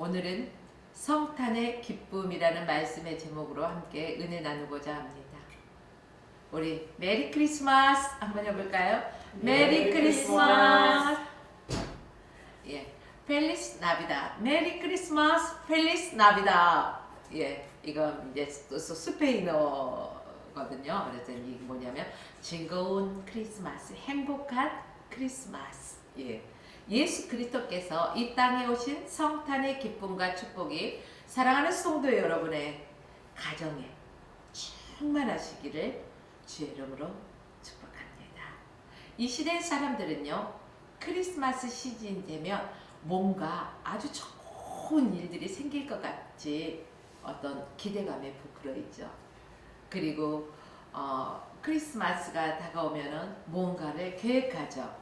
오늘은 성탄의 기쁨이라는 말씀의 제목으로 함께 은혜 나누고자 합니다. 우리 메리 크리스마스 한번 해볼까요? 메리 크리스마스. 예, 펠리스 나비다. 메리 크리스마스, 펠리스 나비다. 예, 이건 이제 스페인어거든요. 그래서 이게 뭐냐면 즐거운 크리스마스, 행복한 크리스마스. 예. 예수 그리스도께서 이 땅에 오신 성탄의 기쁨과 축복이 사랑하는 성도 여러분의 가정에 충만하시기를 주의 이름으로 축복합니다. 이 시대 사람들은요, 크리스마스 시즌 되면 뭔가 아주 좋은 일들이 생길 것 같이 어떤 기대감에 부풀어 있죠. 그리고 크리스마스가 다가오면은 뭔가를 계획하죠.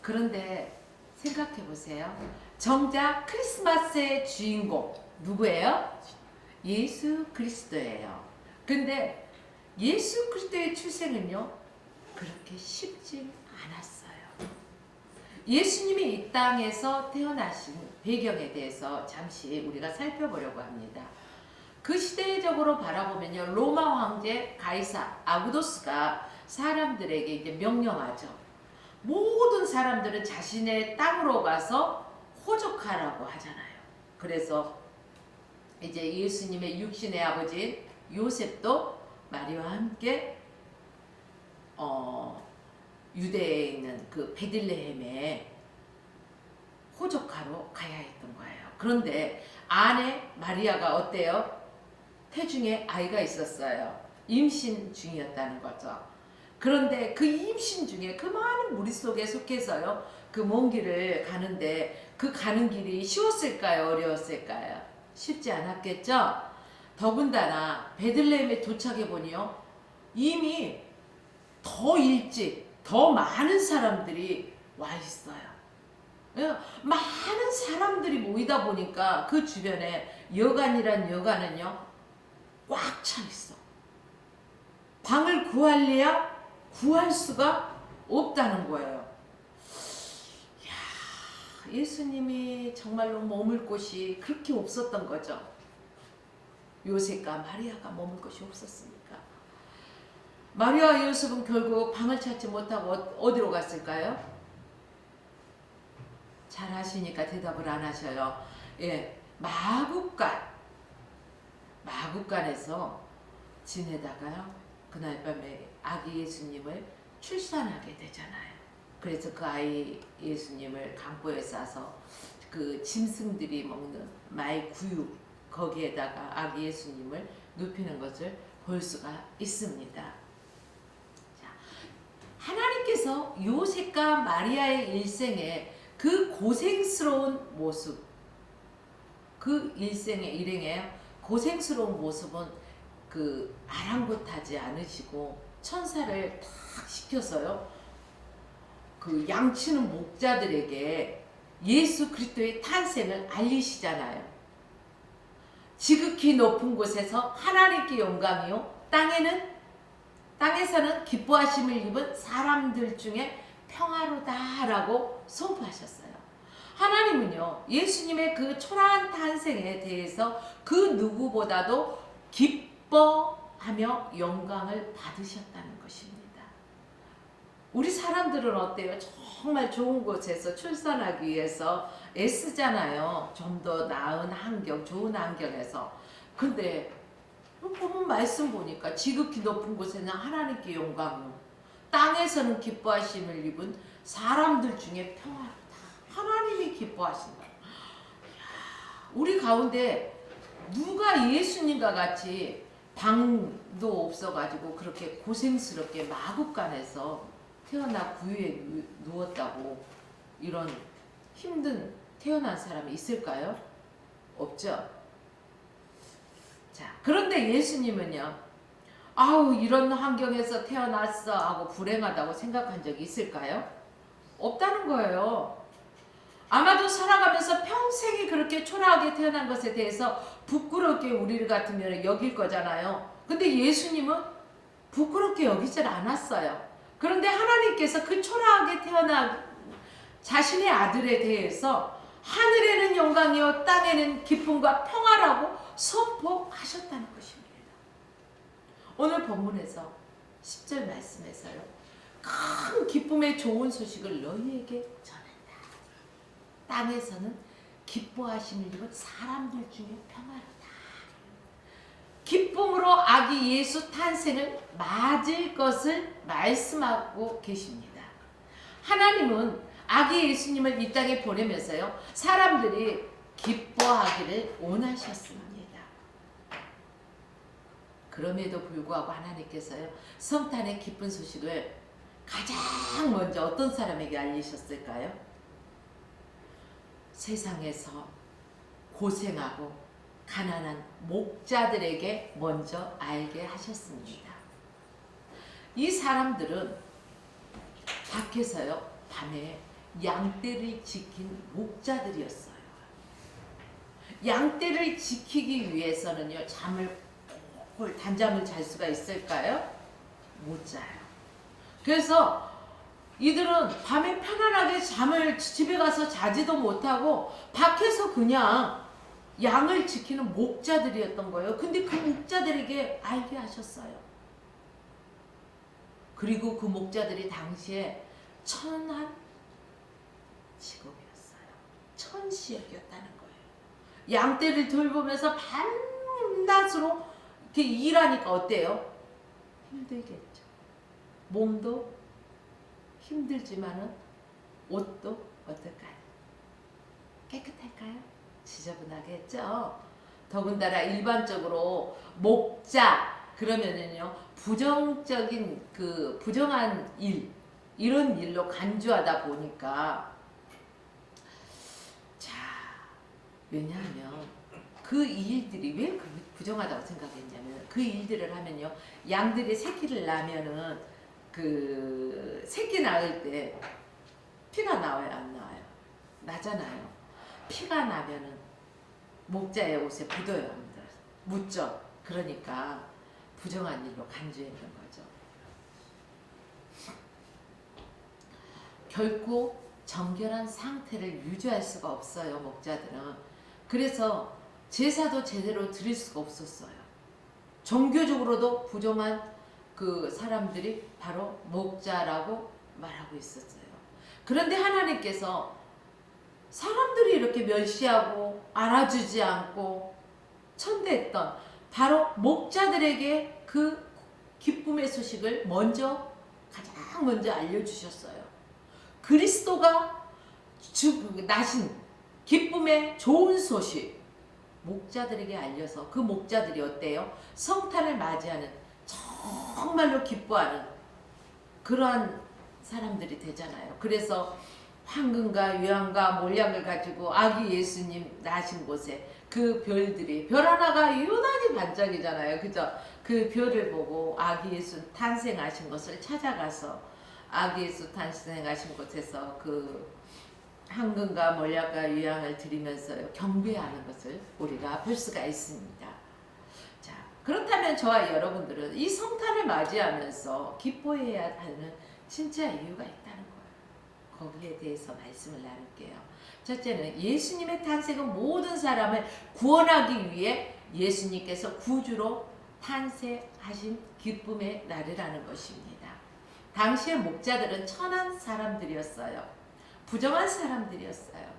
그런데 생각해 보세요. 정작 크리스마스의 주인공 누구예요? 예수 그리스도예요. 근데 예수 그리스도의 출생은요, 그렇게 쉽지 않았어요. 예수님이 이 땅에서 태어나신 배경에 대해서 잠시 우리가 살펴보려고 합니다. 그 시대적으로 바라보면요, 로마 황제 가이사 아구도스가 사람들에게 이제 명령하죠. 모든 사람들은 자신의 땅으로 가서 호적하라고 하잖아요. 그래서 이제 예수님의 육신의 아버지 요셉도 마리아와 함께 유대에 있는 그 베들레헴에 호적하러 가야 했던 거예요. 그런데 아내 마리아가 어때요? 태중에 아이가 있었어요. 임신 중이었다는 거죠. 그런데 그 임신 중에 그 많은 무리 속에 속해서요, 그 먼 길을 가는데 그 가는 길이 쉬웠을까요? 어려웠을까요? 쉽지 않았겠죠? 더군다나 베들레헴에 도착해 보니요, 이미 더 일찍 더 많은 사람들이 와 있어요. 많은 사람들이 모이다 보니까 그 주변에 여관이란 여관은요, 꽉 차 있어. 방을 구할래야 구할 수가 없다는 거예요. 이야, 예수님이 정말로 머물 곳이 그렇게 없었던 거죠. 요셉과 마리아가 머물 곳이 없었으니까. 마리아와 요셉은 결국 방을 찾지 못하고 어디로 갔을까요? 잘 아시니까 대답을 안 하셔요. 예, 마국간에서 지내다가요, 그날 밤에 아기 예수님을 출산하게 되잖아요. 그래서 그 아이 예수님을 강보에 싸서 그 짐승들이 먹는 마의 구육 거기에다가 아기 예수님을 눕히는 것을 볼 수가 있습니다. 자, 하나님께서 요셉과 마리아의 일생에 그 고생스러운 모습, 그 일생의 일행의 고생스러운 모습은 그 아랑곳하지 않으시고 천사를 탁 시켜서요, 그 양치는 목자들에게 예수 그리스도의 탄생을 알리시잖아요. 지극히 높은 곳에서 하나님께 영광이요, 땅에서는 기뻐하심을 입은 사람들 중에 평화로다라고 선포하셨어요. 하나님은요, 예수님의 그 초라한 탄생에 대해서 그 누구보다도 기뻐하며 영광을 받으셨다는 것입니다. 우리 사람들은 어때요? 정말 좋은 곳에서 출산하기 위해서 애쓰잖아요. 좀 더 나은 환경, 좋은 환경에서. 근데 보면 말씀 보니까 지극히 높은 곳에는 하나님께 영광이요, 땅에서는 기뻐하심을 입은 사람들 중에 평화로다. 하나님이 기뻐하신다. 우리 가운데 누가 예수님과 같이 방도 없어가지고 그렇게 고생스럽게 마국간에서 태어나 구유에 누웠다고 이런 힘든 태어난 사람이 있을까요? 없죠. 자, 그런데 예수님은요, 아우 이런 환경에서 태어났어 하고 불행하다고 생각한 적이 있을까요? 없다는 거예요. 아마도 살아가면서 평생이 그렇게 초라하게 태어난 것에 대해서 부끄럽게 우리 같으면 여길 거잖아요. 근데 예수님은 부끄럽게 여기질 않았어요. 그런데 하나님께서 그 초라하게 태어난 자신의 아들에 대해서 하늘에는 영광이요 땅에는 기쁨과 평화라고 선포하셨다는 것입니다. 오늘 본문에서 10절 말씀에서요. 큰 기쁨의 좋은 소식을 너희에게 전한다. 땅에서는 기뻐하심을 입은 사람들 중에 평화로다. 기쁨으로 아기 예수 탄생을 맞을 것을 말씀하고 계십니다. 하나님은 아기 예수님을 이 땅에 보내면서요. 사람들이 기뻐하기를 원하셨습니다. 그럼에도 불구하고 하나님께서요. 성탄의 기쁜 소식을 가장 먼저 어떤 사람에게 알리셨을까요? 세상에서 고생하고 가난한 목자들에게 먼저 알게 하셨습니다. 이 사람들은 밖에서요. 밤에 양떼를 지킨 목자들이었어요. 양떼를 지키기 위해서는요. 단잠을 잘 수가 있을까요? 못 자요. 그래서 이들은 밤에 편안하게 잠을 집에 가서 자지도 못하고 밖에서 그냥 양을 지키는 목자들이었던 거예요. 근데 그 목자들에게 알게 하셨어요. 그리고 그 목자들이 당시에 천한 직업이었어요. 천시역이었다는 거예요. 양떼를 돌보면서 밤낮으로 이렇게 일하니까 어때요? 힘들겠죠. 몸도 힘들지만은 옷도 어떨까요? 깨끗할까요? 지저분하겠죠. 더군다나 일반적으로 목자 그러면은요 부정적인 부정한 일 이런 일로 간주하다 보니까 자 왜냐하면 그 일들이 왜 부정하다고 생각했냐면 그 일들을 하면요 양들이 새끼를 낳으면은 그 새끼 낳을 때 피가 나와요 안 나와요? 나잖아요. 피가 나면은 목자의 옷에 묻어요. 묻죠. 그러니까 부정한 일로 간주했던 거죠. 결코 정결한 상태를 유지할 수가 없어요. 목자들은. 그래서 제사도 제대로 드릴 수가 없었어요. 종교적으로도 부정한 그 사람들이 바로 목자라고 말하고 있었어요. 그런데 하나님께서 사람들이 이렇게 멸시하고 알아주지 않고 천대했던 바로 목자들에게 그 기쁨의 소식을 가장 먼저 알려주셨어요. 그리스도가 나신 기쁨의 좋은 소식 목자들에게 알려서 그 목자들이 어때요? 성탄을 맞이하는 정말로 기뻐하는 그러한 사람들이 되잖아요. 그래서 황금과 유황과 몰약을 가지고 아기 예수님 나신 곳에 그 별들이 별 하나가 유난히 반짝이잖아요. 그죠? 그 별을 보고 아기 예수 탄생하신 것을 찾아가서 아기 예수 탄생하신 곳에서 그 황금과 몰약과 유황을 드리면서 경배하는 것을 우리가 볼 수가 있습니다. 자, 그렇다면 저와 여러분들은 이 성탄을 맞이하면서 기뻐해야 하는 진짜 이유가 있다는 거예요. 거기에 대해서 말씀을 나눌게요. 첫째는 예수님의 탄생은 모든 사람을 구원하기 위해 예수님께서 구주로 탄생하신 기쁨의 날이라는 것입니다. 당시의 목자들은 천한 사람들이었어요. 부정한 사람들이었어요.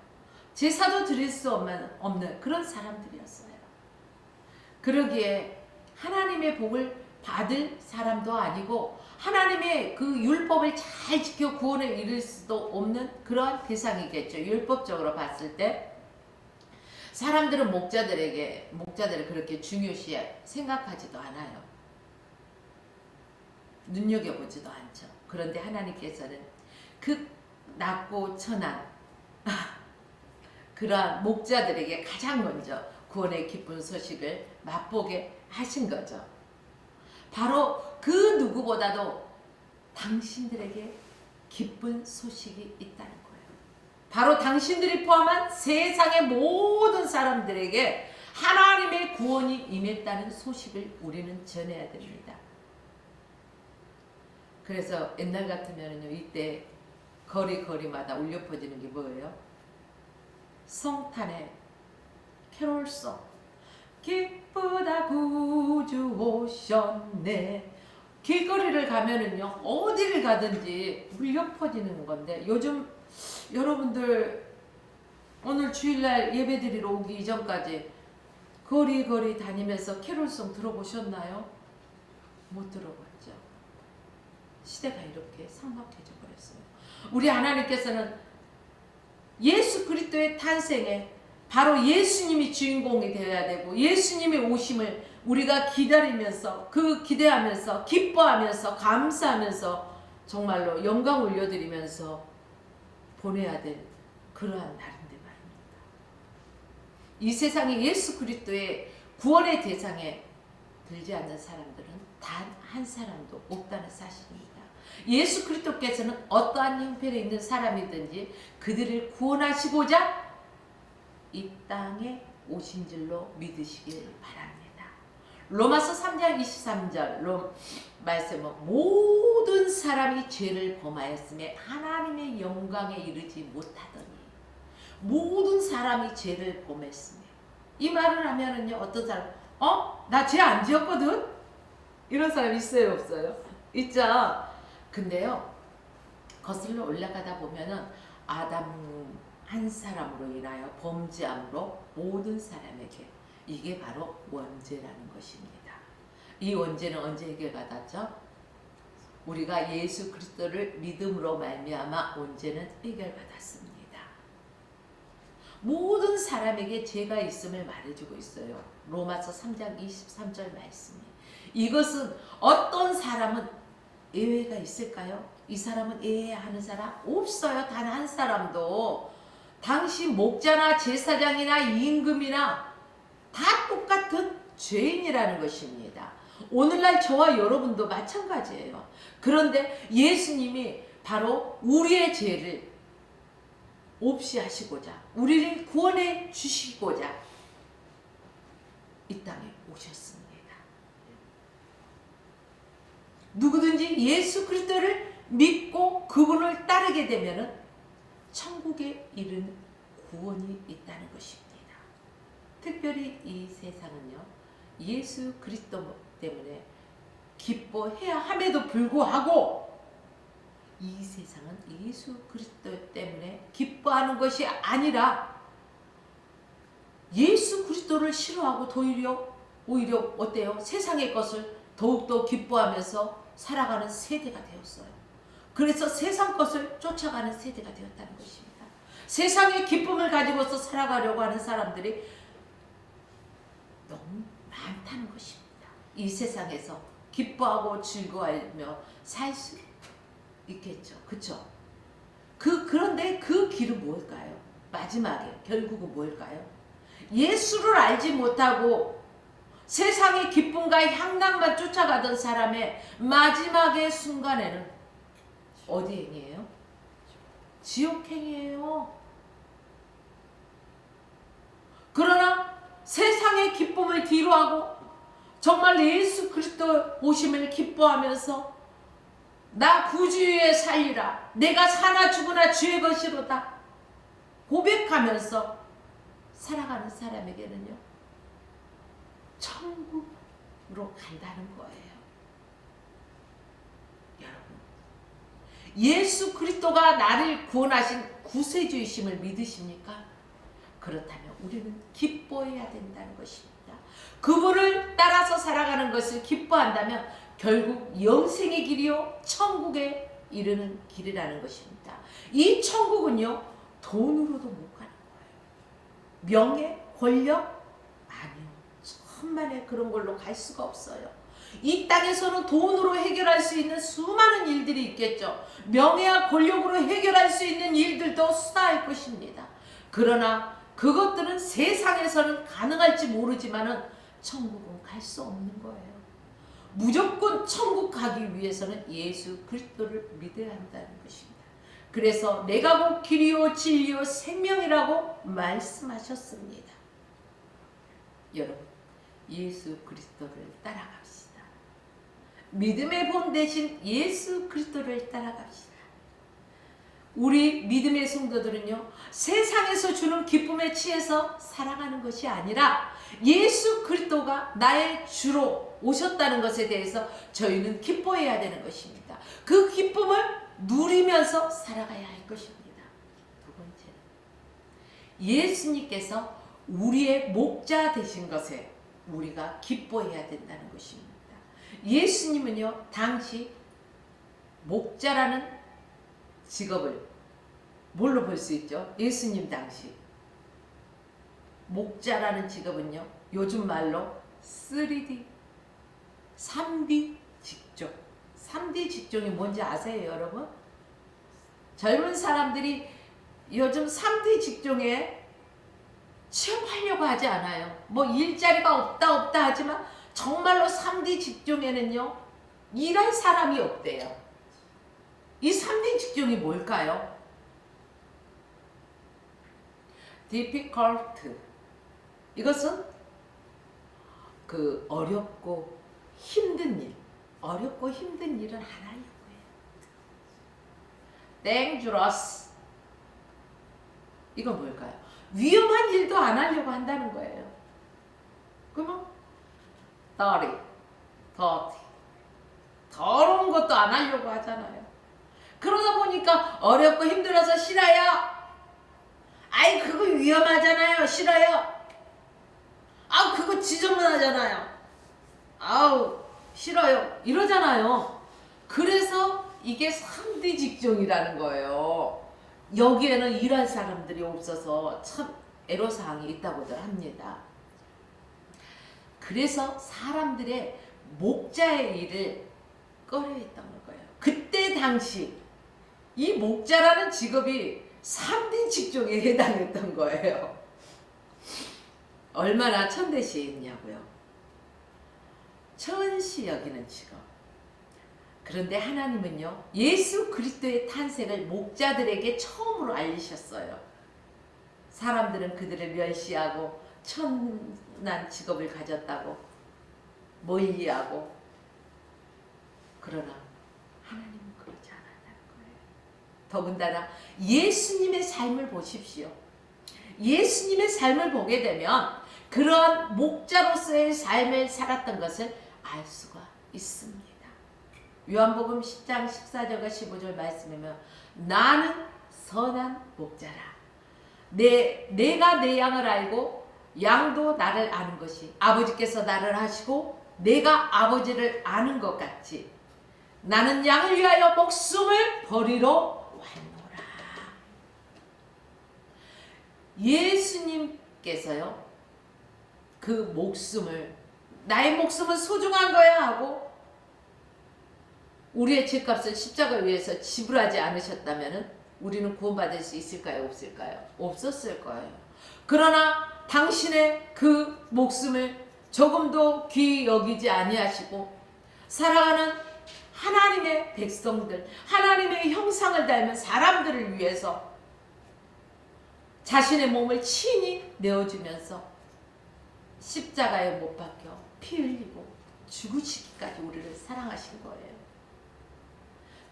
제사도 드릴 수 없는 그런 사람들이었어요. 그러기에 하나님의 복을 받을 사람도 아니고 하나님의 그 율법을 잘 지켜 구원에 이를 수도 없는 그러한 대상이겠죠. 율법적으로 봤을 때 사람들은 목자들을 그렇게 중요시 생각하지도 않아요. 눈여겨보지도 않죠. 그런데 하나님께서는 그 낮고 천한 그러한 목자들에게 가장 먼저 구원의 기쁜 소식을 맛보게 하신 거죠. 바로 그 누구보다도 당신들에게 기쁜 소식이 있다는 거예요. 바로 당신들이 포함한 세상의 모든 사람들에게 하나님의 구원이 임했다는 소식을 우리는 전해야 됩니다. 그래서 옛날 같으면요 이때 거리마다 울려 퍼지는 게 뭐예요? 성탄의 캐롤송 기쁘다 구주 오셨네. 길거리를 가면은요 어디를 가든지 울려 퍼지는 건데 요즘 여러분들 오늘 주일날 예배드리러 오기 이전까지 거리 다니면서 캐롤송 들어보셨나요? 못 들어봤죠. 시대가 이렇게 삭막해져 버렸어요. 우리 하나님께서는 예수 그리스도의 탄생에 바로 예수님이 주인공이 되어야 되고 예수님의 오심을 우리가 기다리면서 기대하면서 기뻐하면서 감사하면서 정말로 영광 올려드리면서 보내야 될 그러한 날인데 말입니다. 이 세상에 예수 그리스도의 구원의 대상에 들지 않는 사람들은 단 한 사람도 없다는 사실입니다. 예수 그리스도께서는 어떠한 형편에 있는 사람이든지 그들을 구원하시고자 이 땅에 오신 줄로 믿으시길 바랍니다. 로마서 3장 23절 말씀은 모든 사람이 죄를 범하였음에 하나님의 영광에 이르지 못하더니 모든 사람이 죄를 범했으며 이 말을 하면은요 어떤 사람 나 죄 안 지었거든? 이런 사람 있어요 없어요? 있죠. 근데요 거슬러 올라가다 보면은 아담 한 사람으로 인하여 범죄함으로 모든 사람에게 이게 바로 원죄라는 것입니다. 이 원죄는 언제 해결받았죠? 우리가 예수 그리스도를 믿음으로 말미암아 원죄는 해결받았습니다. 모든 사람에게 죄가 있음을 말해주고 있어요. 로마서 3장 23절 말씀이. 이것은 어떤 사람은 예외가 있을까요? 이 사람은 예외하는 사람 없어요. 단 한 사람도. 당신 목자나 제사장이나 임금이나 다 똑같은 죄인이라는 것입니다. 오늘날 저와 여러분도 마찬가지예요. 그런데 예수님이 바로 우리의 죄를 없이 하시고자 우리를 구원해 주시고자 이 땅에 오셨습니다. 누구든지 예수 그리스도를 믿고 그분을 따르게 되면은 천국에 이르는 구원이 있다는 것입니다. 특별히 이 세상은요 예수 그리스도 때문에 기뻐해야 함에도 불구하고 이 세상은 예수 그리스도 때문에 기뻐하는 것이 아니라 예수 그리스도를 싫어하고 오히려 어때요? 세상의 것을 더욱더 기뻐하면서 살아가는 세대가 되었어요. 그래서 세상 것을 쫓아가는 세대가 되었다는 것입니다. 세상의 기쁨을 가지고서 살아가려고 하는 사람들이 너무 많다는 것입니다. 이 세상에서 기뻐하고 즐거워하며 살 수 있겠죠. 그렇죠? 그런데 그 길은 뭘까요? 마지막에 결국은 뭘까요? 예수를 알지 못하고 세상의 기쁨과 향락만 쫓아가던 사람의 마지막의 순간에는 어디 행이에요? 지옥행이에요. 그러나 세상의 기쁨을 뒤로하고 정말 예수 그리스도 오심을 기뻐하면서 나 구주 위에 살리라 내가 사나 죽으나 주의 것이로다 고백하면서 살아가는 사람에게는요 천국으로 간다는 거예요. 여러분 예수 그리스도가 나를 구원하신 구세주이심을 믿으십니까? 그렇다면 우리는 기뻐해야 된다는 것입니다. 그분을 따라서 살아가는 것을 기뻐한다면 결국 영생의 길이요 천국에 이르는 길이라는 것입니다. 이 천국은요 돈으로도 못 가는 거예요. 명예, 권력? 아니요. 천만에 그런 걸로 갈 수가 없어요. 이 땅에서는 돈으로 해결할 수 있는 수많은 일들이 있겠죠. 명예와 권력으로 해결할 수 있는 일들도 수다할 것입니다. 그러나 그것들은 세상에서는 가능할지 모르지만은 천국은 갈 수 없는 거예요. 무조건 천국 가기 위해서는 예수 그리스도를 믿어야 한다는 것입니다. 그래서 내가 곧 길이요 진리요 생명이라고 말씀하셨습니다. 여러분 예수 그리스도를 따라갑시다. 믿음의 본 대신 예수 그리스도를 따라갑시다. 우리 믿음의 성도들은요, 세상에서 주는 기쁨에 취해서 살아가는 것이 아니라 예수 그리스도가 나의 주로 오셨다는 것에 대해서 저희는 기뻐해야 되는 것입니다. 그 기쁨을 누리면서 살아가야 할 것입니다. 두 번째는 예수님께서 우리의 목자 되신 것에 우리가 기뻐해야 된다는 것입니다. 예수님은요, 당시 목자라는 직업을 뭘로 볼 수 있죠? 예수님 당시 목자라는 직업은요, 요즘 말로 3D, 3D 직종. 3D 직종이 뭔지 아세요, 여러분? 젊은 사람들이 요즘 3D 직종에 취업하려고 하지 않아요. 뭐 일자리가 없다 하지만 정말로 3D 직종에는요, 일할 사람이 없대요. 이 3D 직종이 뭘까요? difficult. 이것은 그 어렵고 힘든 일. 어렵고 힘든 일은 안 하려고 해요. dangerous. 이건 뭘까요? 위험한 일도 안 하려고 한다는 거예요. 그러면 dirty. 더러운 것도 안 하려고 하잖아요. 그러다 보니까 어렵고 힘들어서 싫어요. 아이 그거 위험하잖아요. 싫어요. 아우 그거 지저분하잖아요. 아우 싫어요. 이러잖아요. 그래서 이게 3D 직종이라는 거예요. 여기에는 일할 사람들이 없어서 참 애로사항이 있다고들 합니다. 그래서 사람들의 목자의 일을 꺼려했던 거예요. 그때 당시 이 목자라는 직업이 3D 직종에 해당했던 거예요. 얼마나 천대시했냐고요. 천시 여기는 직업. 그런데 하나님은요, 예수 그리스도의 탄생을 목자들에게 처음으로 알리셨어요. 사람들은 그들을 멸시하고 천난 직업을 가졌다고 멀리하고, 그러나 하나님은 그렇지 않았다는 거예요. 더군다나 예수님의 삶을 보십시오. 예수님의 삶을 보게 되면 그런 목자로서의 삶을 살았던 것을 알 수가 있습니다. 요한복음 10장 14절과 15절 말씀이면 나는 선한 목자라. 내가 내 양을 알고 양도 나를 아는 것이 아버지께서 나를 하시고 내가 아버지를 아는 것 같이 나는 양을 위하여 목숨을 버리러 왔노라. 예수님께서요, 그 목숨을, 나의 목숨은 소중한 거야 하고 우리의 죄값을 십자가 위에서 지불하지 않으셨다면 우리는 구원받을 수 있을까요? 없을까요? 없었을 거예요. 그러나 당신의 그 목숨을 조금도 귀히 여기지 아니하시고 살아가는 하나님의 백성들, 하나님의 형상을 닮은 사람들을 위해서 자신의 몸을 친히 내어주면서 십자가에 못 박혀 피 흘리고 죽으시기까지 우리를 사랑하신 거예요.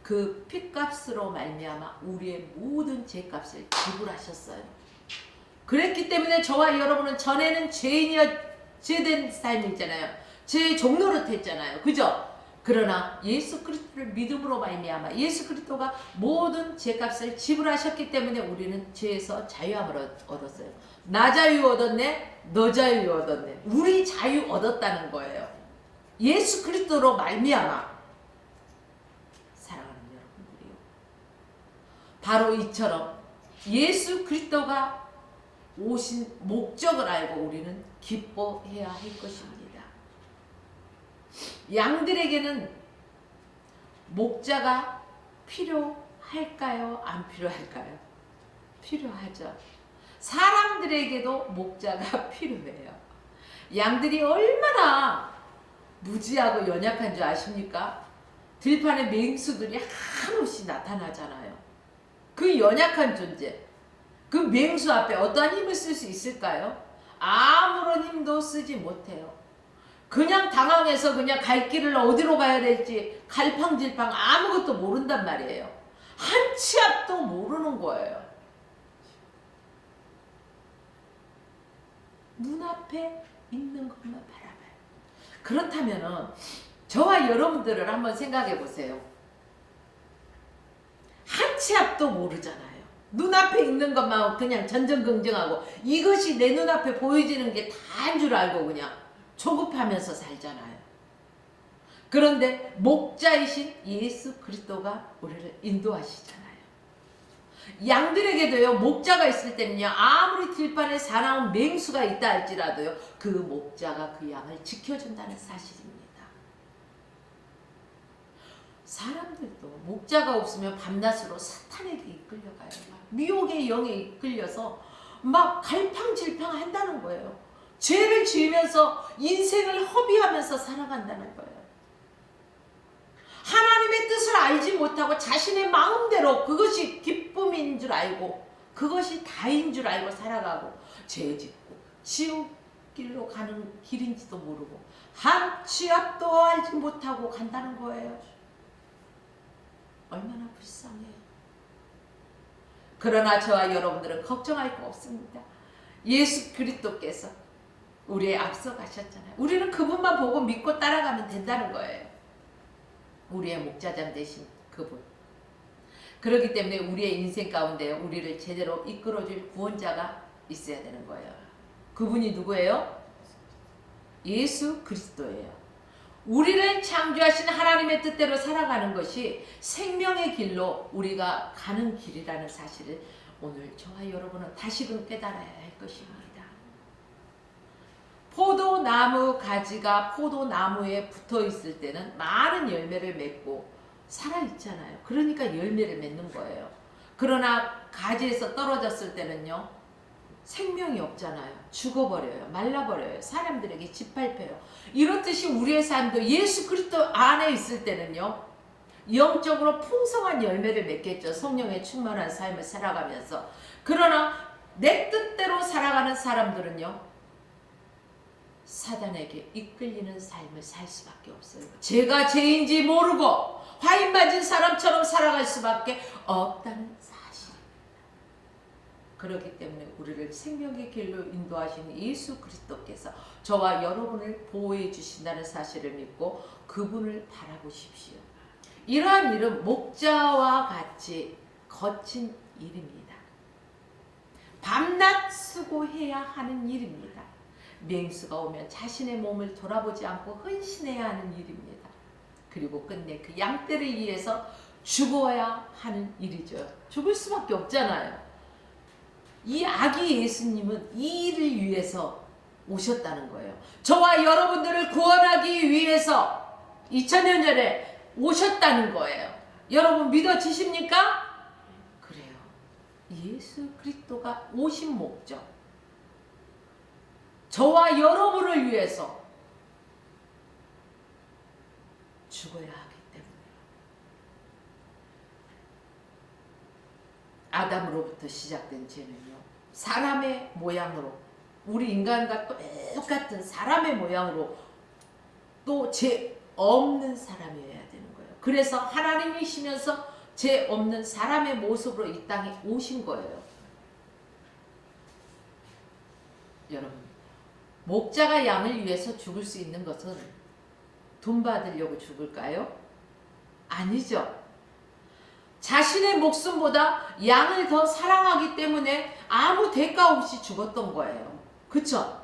그 핏값으로 말미암아 우리의 모든 죄값을 지불하셨어요. 그랬기 때문에 저와 여러분은 전에는 죄된 삶이잖아요. 죄의 종노릇했잖아요. 그죠? 그러나 예수 그리스도를 믿음으로 말미암아 예수 그리스도가 모든 죄값을 지불하셨기 때문에 우리는 죄에서 자유함을 얻었어요. 나 자유 얻었네, 너 자유 얻었네. 우리 자유 얻었다는 거예요. 예수 그리스도로 말미암아. 사랑하는 여러분들이요, 바로 이처럼 예수 그리스도가 오신 목적을 알고 우리는 기뻐해야 할 것입니다. 양들에게는 목자가 필요할까요? 안 필요할까요? 필요하죠. 사람들에게도 목자가 필요해요. 양들이 얼마나 무지하고 연약한 줄 아십니까? 들판에 맹수들이 한없이 나타나잖아요. 그 연약한 존재, 그 맹수 앞에 어떠한 힘을 쓸 수 있을까요? 아무런 힘도 쓰지 못해요. 그냥 당황해서 그냥 갈 길을 어디로 가야 될지 갈팡질팡 아무것도 모른단 말이에요. 한 치 앞도 모르는 거예요. 눈앞에 있는 것만 바라봐요. 그렇다면은 저와 여러분들을 한번 생각해 보세요. 한 치 앞도 모르잖아요. 눈앞에 있는 것만 그냥 전전긍긍하고 이것이 내 눈앞에 보여지는 게 다인 줄 알고 그냥 조급하면서 살잖아요. 그런데 목자이신 예수 그리스도가 우리를 인도하시잖아요. 양들에게도요, 목자가 있을 때는요, 아무리 들판에 사나운 맹수가 있다 할지라도요, 그 목자가 그 양을 지켜준다는 사실입니다. 사람들도 목자가 없으면 밤낮으로 사탄에게 이끌려가요. 미혹의 영에 이끌려서 막 갈팡질팡 한다는 거예요. 죄를 지으면서 인생을 허비하면서 살아간다는 거예요. 하나님의 뜻을 알지 못하고 자신의 마음대로 그것이 기쁨인 줄 알고 그것이 다인 줄 알고 살아가고 죄 짓고 지옥 길로 가는 길인지도 모르고 한 치 앞도 알지 못하고 간다는 거예요. 얼마나 불쌍해요. 그러나 저와 여러분들은 걱정할 거 없습니다. 예수 그리스도께서 우리의 앞서 가셨잖아요. 우리는 그분만 보고 믿고 따라가면 된다는 거예요. 우리의 목자장 되신 그분. 그렇기 때문에 우리의 인생 가운데 우리를 제대로 이끌어줄 구원자가 있어야 되는 거예요. 그분이 누구예요? 예수 그리스도예요. 우리를 창조하신 하나님의 뜻대로 살아가는 것이 생명의 길로 우리가 가는 길이라는 사실을 오늘 저와 여러분은 다시금 깨달아야 할 것입니다. 포도나무 가지가 포도나무에 붙어 있을 때는 많은 열매를 맺고 살아있잖아요. 그러니까 열매를 맺는 거예요. 그러나 가지에서 떨어졌을 때는요, 생명이 없잖아요. 죽어버려요. 말라버려요. 사람들에게 짓밟혀요. 이렇듯이 우리의 삶도 예수 그리스도 안에 있을 때는요, 영적으로 풍성한 열매를 맺겠죠. 성령의 충만한 삶을 살아가면서. 그러나 내 뜻대로 살아가는 사람들은요, 사단에게 이끌리는 삶을 살 수밖에 없어요. 제가 죄인지 모르고 화인 맞은 사람처럼 살아갈 수밖에 없다는 사실입니다. 그렇기 때문에 우리를 생명의 길로 인도하시는 예수 그리스도께서 저와 여러분을 보호해 주신다는 사실을 믿고 그분을 바라보십시오. 이러한 일은 목자와 같이 거친 일입니다. 밤낮 수고해야 하는 일입니다. 맹수가 오면 자신의 몸을 돌아보지 않고 헌신해야 하는 일입니다. 그리고 끝내 그 양떼를 위해서 죽어야 하는 일이죠. 죽을 수밖에 없잖아요. 이 아기 예수님은 이 일을 위해서 오셨다는 거예요. 저와 여러분들을 구원하기 위해서 2000년 전에 오셨다는 거예요. 여러분 믿어지십니까? 그래요. 예수 그리스도가 오신 목적, 저와 여러분을 위해서 죽어야 하기 때문에 아담으로부터 시작된 죄는요, 사람의 모양으로, 우리 인간과 똑같은 사람의 모양으로 또 죄 없는 사람이어야 되는 거예요. 그래서 하나님이시면서 죄 없는 사람의 모습으로 이 땅에 오신 거예요. 여러분, 목자가 양을 위해서 죽을 수 있는 것은 돈 받으려고 죽을까요? 아니죠. 자신의 목숨보다 양을 더 사랑하기 때문에 아무 대가 없이 죽었던 거예요. 그쵸?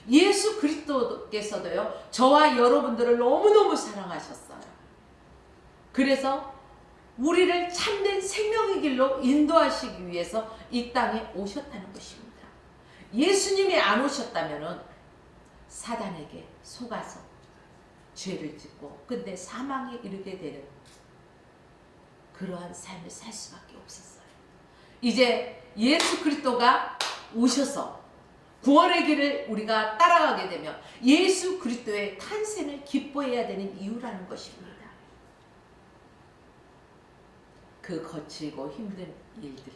예수 그리스도께서도요, 저와 여러분들을 너무너무 사랑하셨어요. 그래서 우리를 참된 생명의 길로 인도하시기 위해서 이 땅에 오셨다는 것입니다. 예수님이 안 오셨다면은 사단에게 속아서 죄를 짓고 근데 사망에 이르게 되는 그러한 삶을 살 수밖에 없었어요. 이제 예수 그리스도가 오셔서 구원의 길을 우리가 따라가게 되면 예수 그리스도의 탄생을 기뻐해야 되는 이유라는 것입니다. 그 거칠고 힘든 일들이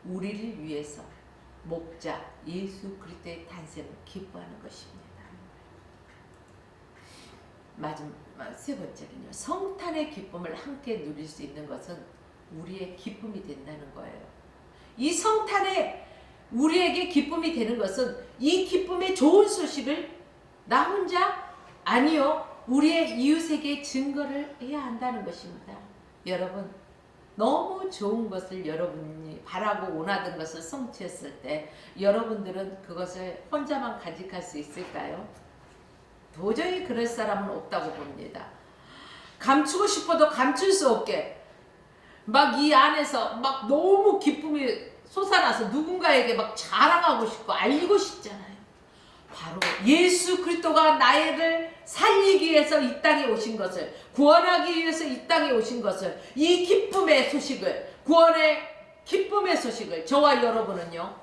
우리를 위해서 목자 예수 그리스도의 탄생을 기뻐하는 것입니다. 마지막 세 번째는요. 성탄의 기쁨을 함께 누릴 수 있는 것은 우리의 기쁨이 된다는 거예요. 이 성탄에 우리에게 기쁨이 되는 것은 이 기쁨의 좋은 소식을 나 혼자 아니요. 우리의 이웃에게 증거를 해야 한다는 것입니다. 여러분 너무 좋은 것을 여러분이 바라고 원하던 것을 성취했을 때 여러분들은 그것을 혼자만 간직할 수 있을까요? 도저히 그럴 사람은 없다고 봅니다. 감추고 싶어도 감출 수 없게 막 이 안에서 막 너무 기쁨이 솟아나서 누군가에게 막 자랑하고 싶고 알리고 싶잖아요. 바로 예수 그리스도가 나를 살리기 위해서 이 땅에 오신 것을, 구원하기 위해서 이 땅에 오신 것을, 이 기쁨의 소식을, 구원의 기쁨의 소식을 저와 여러분은요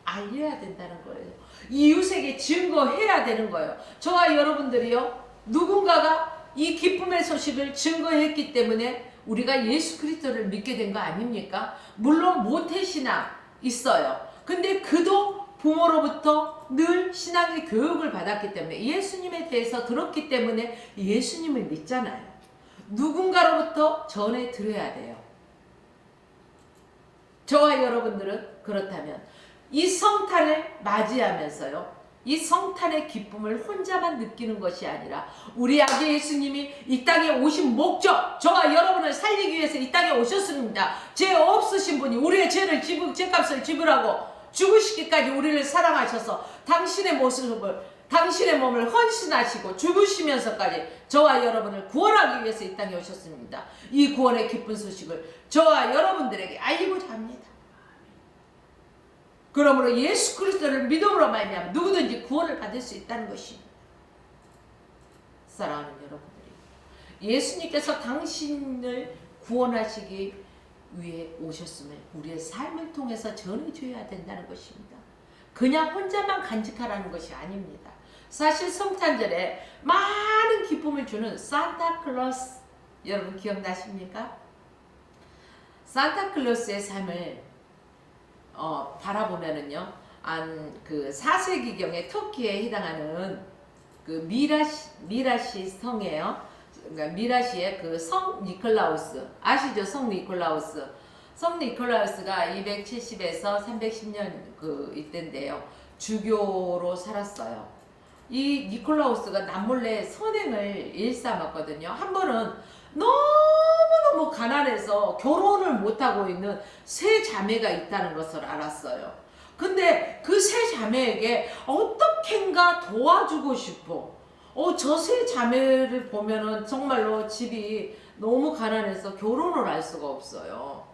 알려야 된다는 거예요. 이웃에게 증거해야 되는 거예요. 저와 여러분들이요 누군가가 이 기쁨의 소식을 증거했기 때문에 우리가 예수 그리스도를 믿게 된 거 아닙니까? 물론 모태신앙 있어요. 근데 그도 부모로부터 늘 신앙의 교육을 받았기 때문에 예수님에 대해서 들었기 때문에 예수님을 믿잖아요. 누군가로부터 전해 들어야 돼요. 저와 여러분들은 그렇다면 이 성탄을 맞이하면서요. 이 성탄의 기쁨을 혼자만 느끼는 것이 아니라 우리 아기 예수님이 이 땅에 오신 목적, 저와 여러분을 살리기 위해서 이 땅에 오셨습니다. 죄 없으신 분이 우리의 죄값을 지불하고 죽으시기까지 우리를 사랑하셔서 당신의 몸을 헌신하시고 죽으시면서까지 저와 여러분을 구원하기 위해서 이 땅에 오셨습니다. 이 구원의 기쁜 소식을 저와 여러분들에게 알리고자 합니다. 그러므로 예수 그리스도를 믿음으로 말미암아 누구든지 구원을 받을 수 있다는 것입니다. 사랑하는 여러분들이 예수님께서 당신을 구원하시기 위해 오셨음을 우리의 삶을 통해서 전해줘야 된다는 것입니다. 그냥 혼자만 간직하라는 것이 아닙니다. 사실 성탄절에 많은 기쁨을 주는 산타클로스 여러분 기억나십니까? 산타클로스의 삶을 바라보면은요, 그 4세기경에 터키에 해당하는 그 미라시 성이에요. 그러니까 미라시의 그 성 니콜라우스 아시죠? 성 니콜라우스. 성 니콜라우스가 270에서 310년 그 이때인데요. 주교로 살았어요. 이 니콜라우스가 남몰래 선행을 일삼았거든요. 한 번은 너무너무 가난해서 결혼을 못하고 있는 세 자매가 있다는 것을 알았어요. 근데 그 세 자매에게 어떻게인가 도와주고 싶어. 저 세 자매를 보면은 정말로 집이 너무 가난해서 결혼을 할 수가 없어요.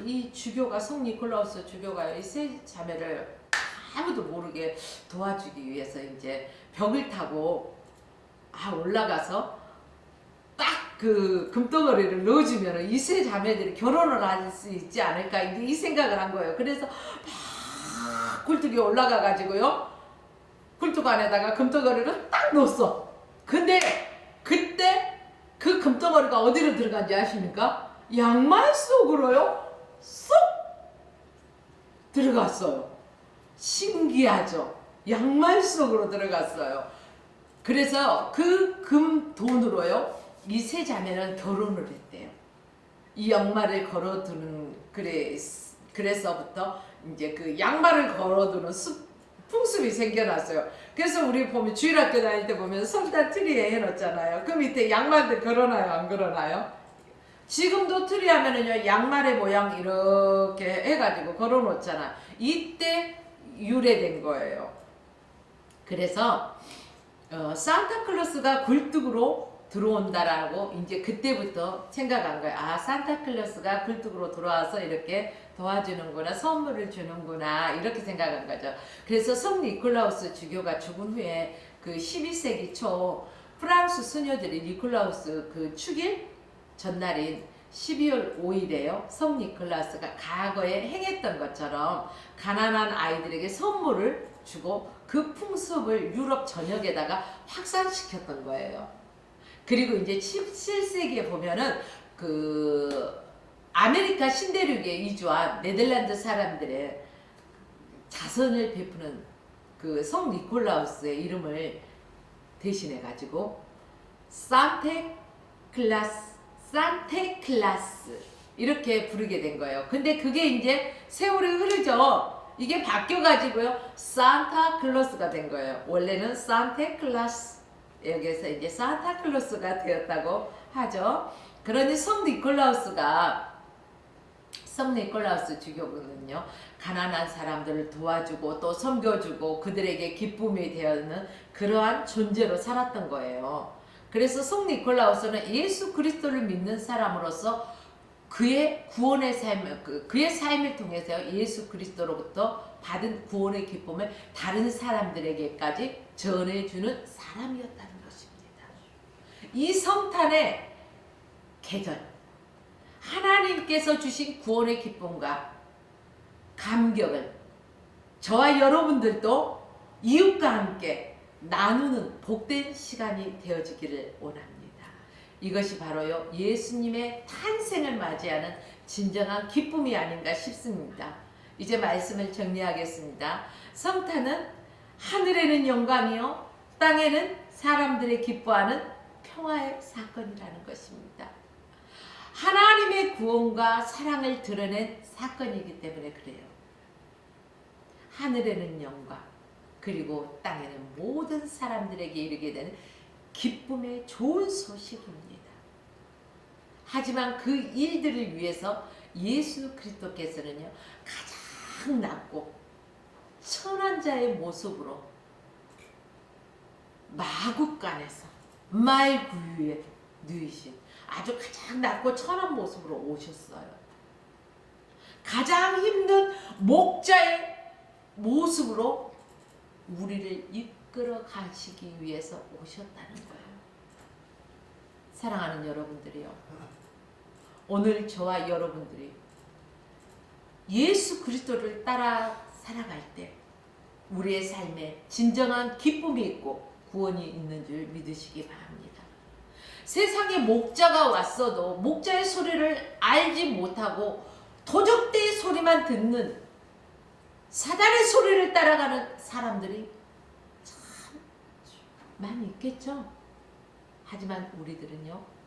이 주교가 성 니콜라우스 주교가 이 세 자매를 아무도 모르게 도와주기 위해서 이제 벽을 타고 올라가서 딱 그 금덩어리를 넣어주면 이 세 자매들이 결혼을 할 수 있지 않을까 이 생각을 한 거예요. 그래서 막 굴뚝에 올라가 가지고요 굴뚝 안에다가 금덩어리를 딱 넣었어. 근데 그때 그 금덩어리가 어디로 들어간지 아십니까? 양말 속으로요 쏙 들어갔어요. 신기하죠? 양말 속으로 들어갔어요. 그래서 그 금 돈으로요 이 세 자매는 결혼을 했대요. 이 양말을 걸어두는 그래서부터 이제 그 양말을 걸어두는 풍습이 생겨났어요. 그래서 우리 보면 주일학교 다닐 때 보면 성탄 트리에 해놓잖아요. 그 밑에 양말들 걸어놔요, 안 걸어놔요? 지금도 트리 하면은요 양말의 모양 이렇게 해가지고 걸어놓잖아. 이때 유래된 거예요. 그래서 산타클로스가 굴뚝으로 들어온다라고 이제 그때부터 생각한 거예요. 산타클로스가 굴뚝으로 들어와서 이렇게 도와주는구나, 선물을 주는구나 이렇게 생각한 거죠. 그래서 성 니콜라우스 주교가 죽은 후에 그 12세기 초 프랑스 수녀들이 니콜라우스 그 축일 전날인 12월 5일에요. 성 니콜라우스가 과거에 행했던 것처럼 가난한 아이들에게 선물을 주고 그 풍습을 유럽 전역에다가 확산시켰던 거예요. 그리고 이제 17세기에 보면은 그 아메리카 신대륙에 이주한 네덜란드 사람들의 자선을 베푸는 그 성 니콜라우스의 이름을 대신해 가지고 산테클라스 이렇게 부르게 된 거예요. 근데 그게 이제 세월이 흐르죠. 이게 바뀌어 가지고요 산타클로스가 된 거예요. 원래는 산테클라스, 여기서 이제 산타클로스가 되었다고 하죠. 그러니 성 니콜라우스 주교군은요 가난한 사람들을 도와주고 또 섬겨주고 그들에게 기쁨이 되는 그러한 존재로 살았던 거예요. 그래서 성 니콜라우스는 예수 그리스도를 믿는 사람으로서 그의 구원의 그의 삶을 통해서 예수 그리스도로부터 받은 구원의 기쁨을 다른 사람들에게까지 전해주는 사람이었다는 것입니다. 이 성탄의 계절, 하나님께서 주신 구원의 기쁨과 감격을 저와 여러분들도 이웃과 함께 나누는 복된 시간이 되어지기를 원합니다. 이것이 바로요 예수님의 탄생을 맞이하는 진정한 기쁨이 아닌가 싶습니다. 이제 말씀을 정리하겠습니다. 성탄은 하늘에는 영광이요 땅에는 사람들의 기뻐하는 평화의 사건이라는 것입니다. 하나님의 구원과 사랑을 드러낸 사건이기 때문에 그래요. 하늘에는 영광, 그리고 땅에는 모든 사람들에게 이르게 되는 기쁨의 좋은 소식입니다. 하지만 그 일들을 위해서 예수 그리스도께서는요 가장 낮고 천한 자의 모습으로 마국간에서 말구유에 누이신 아주 가장 낮고 천한 모습으로 오셨어요. 가장 힘든 목자의 모습으로 우리를 이끌어 가시기 위해서 오셨다는 거예요. 사랑하는 여러분들이요, 오늘 저와 여러분들이 예수 그리스도를 따라 살아갈 때 우리의 삶에 진정한 기쁨이 있고 구원이 있는 줄 믿으시기 바랍니다. 세상에 목자가 왔어도 목자의 소리를 알지 못하고 도적대의 소리만 듣는 사단의 소리를 따라가는 사람들이 참 많이 있겠죠. 하지만 우리들은요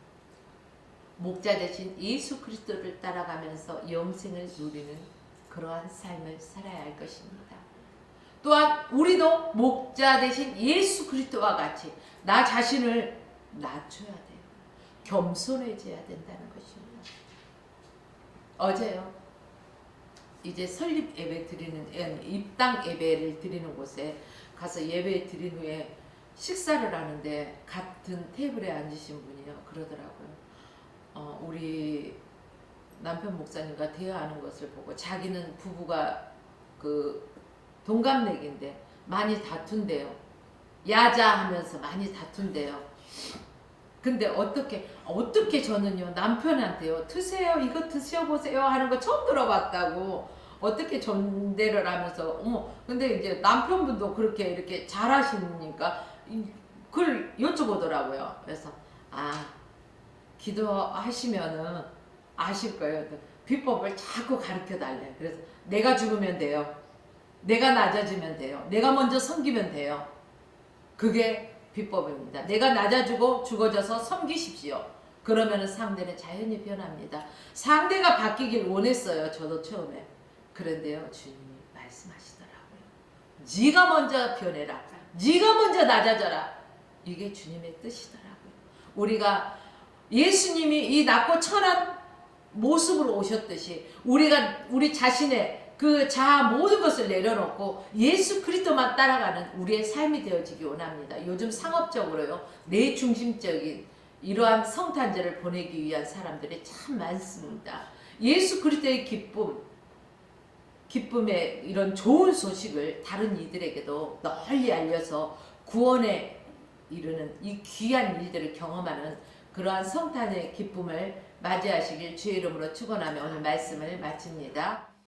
목자 대신 예수 그리스도를 따라가면서 영생을 누리는 그러한 삶을 살아야 할 것입니다. 또한 우리도 목자 대신 예수 그리스도와 같이 나 자신을 낮춰야 돼요. 겸손해져야 된다는 것입니다. 어제요 이제 설립 예배 드리는 입당 예배를 드리는 곳에 가서 예배 드린 후에 식사를 하는데 같은 테이블에 앉으신 분이요 그러더라고요. 우리 남편 목사님과 대화하는 것을 보고 자기는 부부가 그 동갑내기인데 많이 다툰대요. 야자하면서 많이 다툰대요. 근데 어떻게 저는요 남편한테요 드세요 이거 드셔보세요 하는 거 처음 들어봤다고 어떻게 전대를 하면서 근데 이제 남편분도 그렇게 이렇게 잘하시니까 그걸 여쭤보더라고요. 그래서 기도하시면은 아실 거예요. 비법을 자꾸 가르쳐 달래. 그래서 내가 죽으면 돼요. 내가 낮아지면 돼요. 내가 먼저 섬기면 돼요. 그게 비법입니다. 내가 낮아지고 죽어져서 섬기십시오. 그러면 상대는 자연히 변합니다. 상대가 바뀌길 원했어요. 저도 처음에. 그런데요 주님이 말씀하시더라고요. 네가 먼저 변해라. 네가 먼저 낮아져라. 이게 주님의 뜻이더라고요. 우리가 예수님이 이 낮고 천한 모습으로 오셨듯이 우리가 우리 자신의 그 자아 모든 것을 내려놓고 예수 그리스도만 따라가는 우리의 삶이 되어지기 원합니다. 요즘 상업적으로요 내 중심적인 이러한 성탄절을 보내기 위한 사람들이 참 많습니다. 예수 그리스도의 기쁨의 이런 좋은 소식을 다른 이들에게도 널리 알려서 구원에 이르는 이 귀한 일들을 경험하는 그러한 성탄의 기쁨을 맞이하시길 주의 이름으로 축원하며 오늘 말씀을 마칩니다.